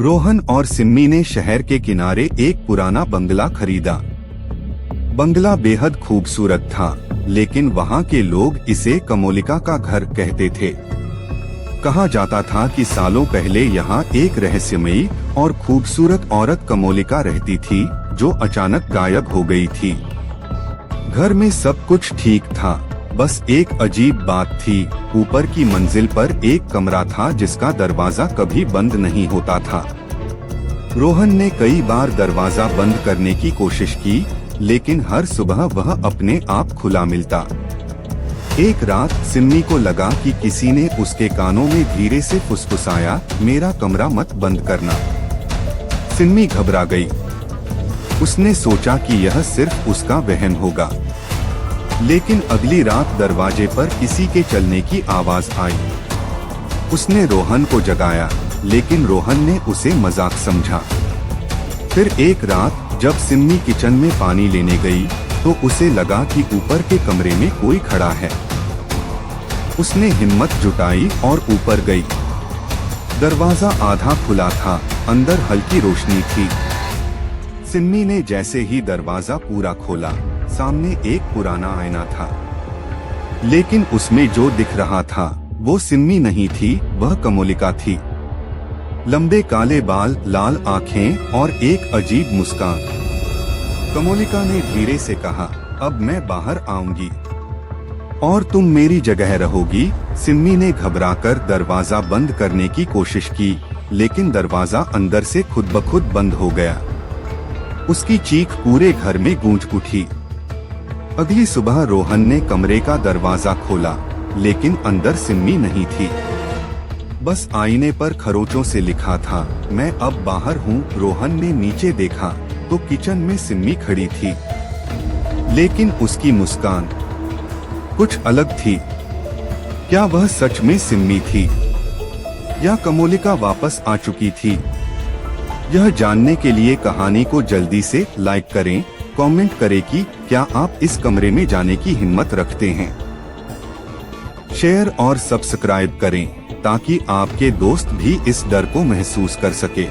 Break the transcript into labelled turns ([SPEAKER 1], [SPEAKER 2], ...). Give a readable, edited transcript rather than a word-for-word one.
[SPEAKER 1] रोहन और सिम्मी ने शहर के किनारे एक पुराना बंगला खरीदा। बंगला बेहद खूबसूरत था, लेकिन वहाँ के लोग इसे कमोलिका का घर कहते थे। कहा जाता था कि सालों पहले यहाँ एक रहस्यमयी और खूबसूरत औरत कमोलिका रहती थी, जो अचानक गायब हो गई थी। घर में सब कुछ ठीक था, बस एक अजीब बात थी। ऊपर की मंजिल पर एक कमरा था जिसका दरवाजा कभी बंद नहीं होता था। रोहन ने कई बार दरवाजा बंद करने की कोशिश की, लेकिन हर सुबह वह अपने आप खुला मिलता। एक रात सिम्मी को लगा कि किसी ने उसके कानों में धीरे से फुसफुसाया, मेरा कमरा मत बंद करना। सिम्मी घबरा गई। उसने सोचा कि यह सिर्फ उसका वहम होगा, लेकिन अगली रात दरवाजे पर किसी के चलने की आवाज आई। उसने रोहन को जगाया, लेकिन रोहन ने उसे मजाक समझा। फिर एक रात जब सिम्मी किचन में पानी लेने गई, तो उसे लगा कि ऊपर के कमरे में कोई खड़ा है। उसने हिम्मत जुटाई और ऊपर गई। दरवाजा आधा खुला था, अंदर हल्की रोशनी थी। सिम्मी ने जैसे ही दरवाजा पूरा खोला, सामने एक पुराना आईना था, लेकिन उसमें जो दिख रहा था वो सिम्मी नहीं थी, वह कमोलिका थी। लंबे काले बाल, लाल आंखें और एक अजीब मुस्कान। कमोलिका ने धीरे से कहा, अब मैं बाहर आऊंगी और तुम मेरी जगह रहोगी। सिम्मी ने घबराकर दरवाजा बंद करने की कोशिश की, लेकिन दरवाजा अंदर से खुद ब खुद बंद हो गया। उसकी चीख पूरे घर में गूंज उठी। अगली सुबह रोहन ने कमरे का दरवाजा खोला, लेकिन अंदर सिम्मी नहीं थी। बस आईने पर खरोचों से लिखा था, मैं अब बाहर हूँ। रोहन ने नीचे देखा तो किचन में सिम्मी खड़ी थी, लेकिन उसकी मुस्कान कुछ अलग थी। क्या वह सच में सिम्मी थी या कमोलिका वापस आ चुकी थी? यह जानने के लिए कहानी को जल्दी से लाइक करें, कमेंट करें कि क्या आप इस कमरे में जाने की हिम्मत रखते हैं। शेयर और सब्सक्राइब करें ताकि आपके दोस्त भी इस डर को महसूस कर सके।